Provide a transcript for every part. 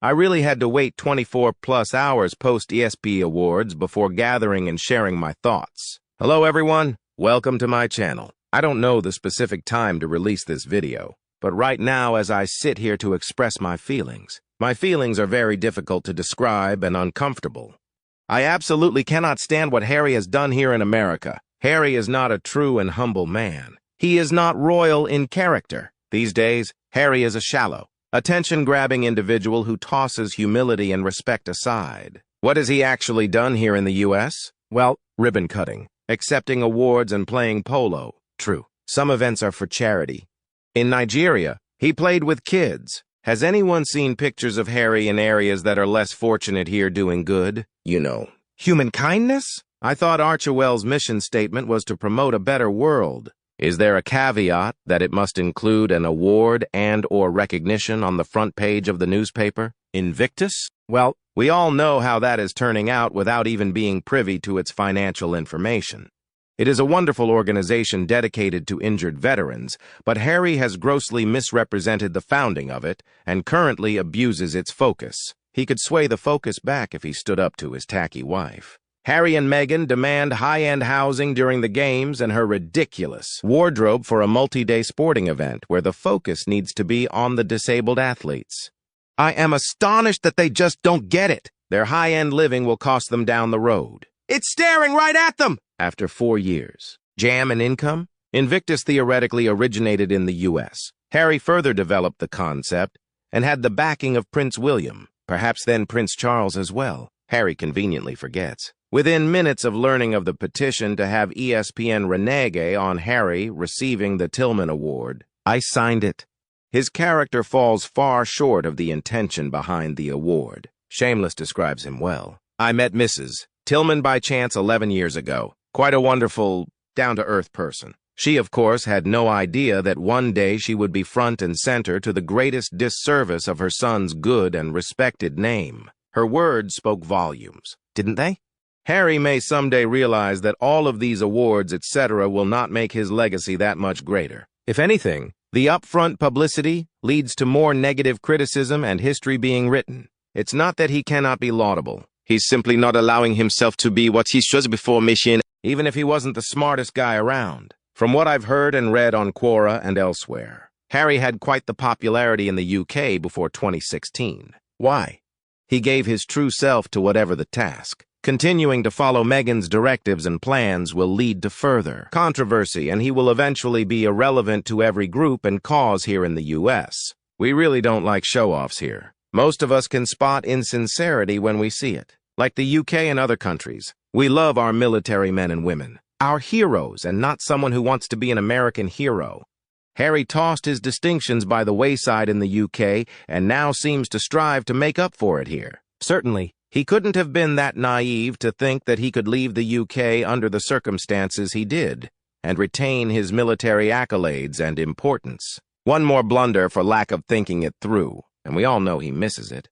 I really had to wait 24+ hours post-ESPY Awards before gathering and sharing my thoughts. Hello everyone, welcome to my channel. I don't know the specific time to release this video, but right now as I sit here to express my feelings are very difficult to describe and uncomfortable. I absolutely cannot stand what Harry has done here in America. Harry is not a true and humble man. He is not royal in character. These days, Harry is a shallow, attention-grabbing individual who tosses humility and respect aside. What has he actually done here in the U.S.? Well, ribbon cutting, accepting awards and playing polo. True, some events are for charity. In Nigeria, he played with kids. Has anyone seen pictures of Harry in areas that are less fortunate here doing good? You know, human kindness? I thought Archewell's mission statement was to promote a better world. Is there a caveat that it must include an award and/or recognition on the front page of the newspaper? Invictus? Well, we all know how that is turning out without even being privy to its financial information. It is a wonderful organization dedicated to injured veterans, but Harry has grossly misrepresented the founding of it and currently abuses its focus. He could sway the focus back if he stood up to his tacky wife. Harry and Meghan demand high-end housing during the games and her ridiculous wardrobe for a multi-day sporting event where the focus needs to be on the disabled athletes. I am astonished that they just don't get it. Their high-end living will cost them down the road. It's staring right at them! After 4 years. Jam and income? Invictus theoretically originated in the U.S. Harry further developed the concept and had the backing of Prince William, perhaps then Prince Charles as well. Harry conveniently forgets. Within minutes of learning of the petition to have ESPN renege on Harry receiving the Tillman Award, I signed it. His character falls far short of the intention behind the award. Shameless describes him well. I met Mrs. Tillman by chance 11 years ago. Quite a wonderful, down-to-earth person. She, of course, had no idea that one day she would be front and center to the greatest disservice of her son's good and respected name. Her words spoke volumes, didn't they? Harry may someday realize that all of these awards, etc., will not make his legacy that much greater. If anything, the upfront publicity leads to more negative criticism and history being written. It's not that he cannot be laudable. He's simply not allowing himself to be what he was before mission. Even if he wasn't the smartest guy around. From what I've heard and read on Quora and elsewhere, Harry had quite the popularity in the UK before 2016. Why? He gave his true self to whatever the task. Continuing to follow Meghan's directives and plans will lead to further controversy, and he will eventually be irrelevant to every group and cause here in the US. We really don't like show-offs here. Most of us can spot insincerity when we see it. Like the UK and other countries, we love our military men and women, our heroes, and not someone who wants to be an American hero. Harry tossed his distinctions by the wayside in the UK and now seems to strive to make up for it here. Certainly, he couldn't have been that naive to think that he could leave the UK under the circumstances he did and retain his military accolades and importance. One more blunder for lack of thinking it through, and we all know he misses it.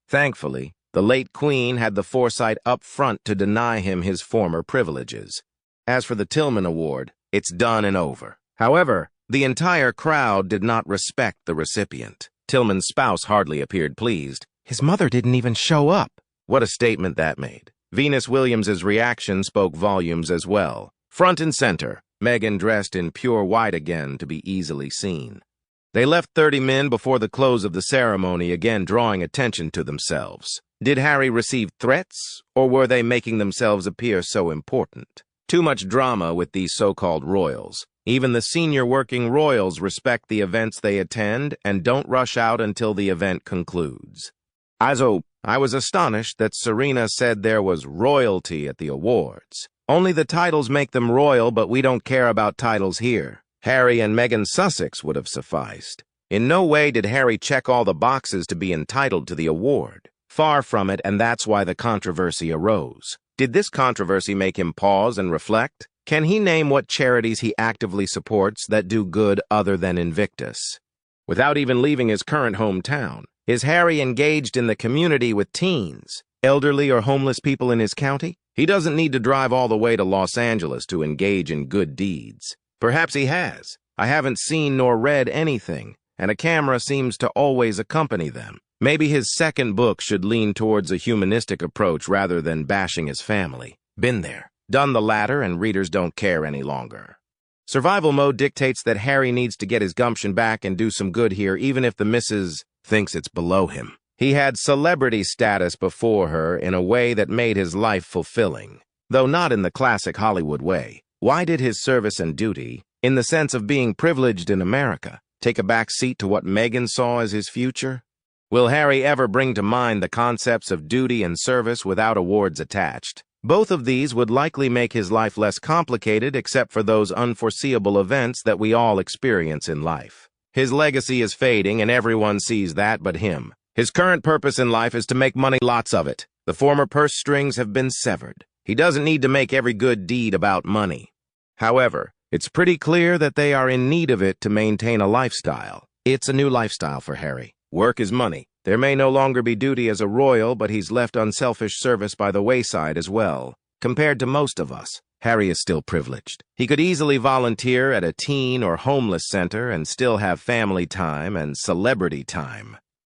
Thankfully, the late Queen had the foresight up front to deny him his former privileges. As for the Tillman Award, it's done and over. However, the entire crowd did not respect the recipient. Tillman's spouse hardly appeared pleased. His mother didn't even show up. What a statement that made. Venus Williams's reaction spoke volumes as well. Front and center, Meghan dressed in pure white again to be easily seen. They left 30 men before the close of the ceremony, again drawing attention to themselves. Did Harry receive threats, or were they making themselves appear so important? Too much drama with these so-called royals. Even the senior working royals respect the events they attend and don't rush out until the event concludes. Also, I was astonished that Serena said there was royalty at the awards. Only the titles make them royal, but we don't care about titles here. Harry and Meghan Sussex would have sufficed. In no way did Harry check all the boxes to be entitled to the award. Far from it, and that's why the controversy arose. Did this controversy make him pause and reflect? Can he name what charities he actively supports that do good other than Invictus? Without even leaving his current hometown, is Harry engaged in the community with teens, elderly or homeless people in his county? He doesn't need to drive all the way to Los Angeles to engage in good deeds. Perhaps he has. I haven't seen nor read anything, and a camera seems to always accompany them. Maybe his second book should lean towards a humanistic approach rather than bashing his family. Been there, done the latter, and readers don't care any longer. Survival mode dictates that Harry needs to get his gumption back and do some good here, even if the missus thinks it's below him. He had celebrity status before her in a way that made his life fulfilling, though not in the classic Hollywood way. Why did his service and duty, in the sense of being privileged in America, take a back seat to what Meghan saw as his future? Will Harry ever bring to mind the concepts of duty and service without awards attached? Both of these would likely make his life less complicated except for those unforeseeable events that we all experience in life. His legacy is fading and everyone sees that but him. His current purpose in life is to make money, lots of it. The former purse strings have been severed. He doesn't need to make every good deed about money. However, it's pretty clear that they are in need of it to maintain a lifestyle. It's a new lifestyle for Harry. Work is money. There may no longer be duty as a royal, but he's left unselfish service by the wayside as well. Compared to most of us, Harry is still privileged. He could easily volunteer at a teen or homeless center and still have family time and celebrity time.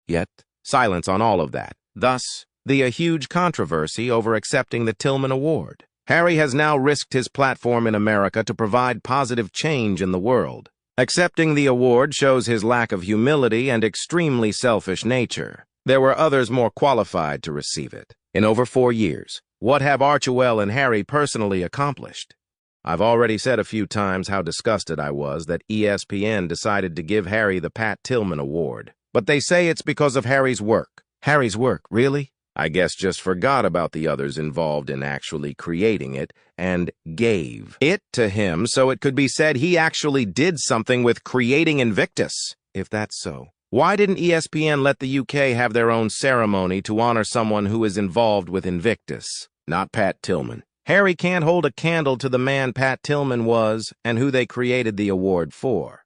Yet, silence on all of that. Thus, a huge controversy over accepting the Tillman Award. Harry has now risked his platform in America to provide positive change in the world. Accepting the award shows his lack of humility and extremely selfish nature. There were others more qualified to receive it. In over 4 years, what have Archewell and Harry personally accomplished? I've already said a few times how disgusted I was that ESPN decided to give Harry the Pat Tillman Award. But they say it's because of Harry's work. Harry's work, really? I guess just forgot about the others involved in actually creating it and gave it to him so it could be said he actually did something with creating Invictus. If that's so, why didn't ESPN let the UK have their own ceremony to honor someone who is involved with Invictus? Not Pat Tillman. Harry can't hold a candle to the man Pat Tillman was and who they created the award for.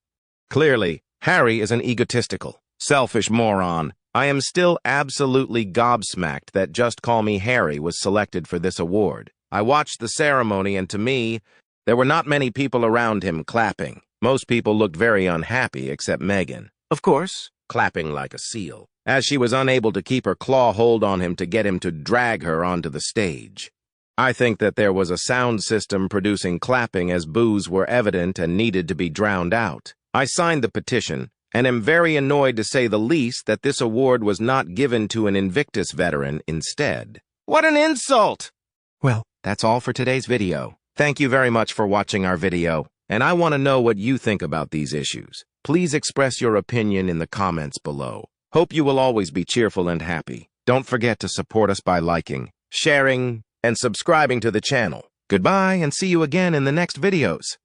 Clearly, Harry is an egotistical, selfish moron. I am still absolutely gobsmacked that Just Call Me Harry was selected for this award. I watched the ceremony and to me, there were not many people around him clapping. Most people looked very unhappy except Meghan. Of course, clapping like a seal, as she was unable to keep her claw hold on him to get him to drag her onto the stage. I think that there was a sound system producing clapping as boos were evident and needed to be drowned out. I signed the petition, and am very annoyed to say the least that this award was not given to an Invictus veteran instead. What an insult! Well, that's all for today's video. Thank you very much for watching our video, and I want to know what you think about these issues. Please express your opinion in the comments below. Hope you will always be cheerful and happy. Don't forget to support us by liking, sharing, and subscribing to the channel. Goodbye and see you again in the next videos.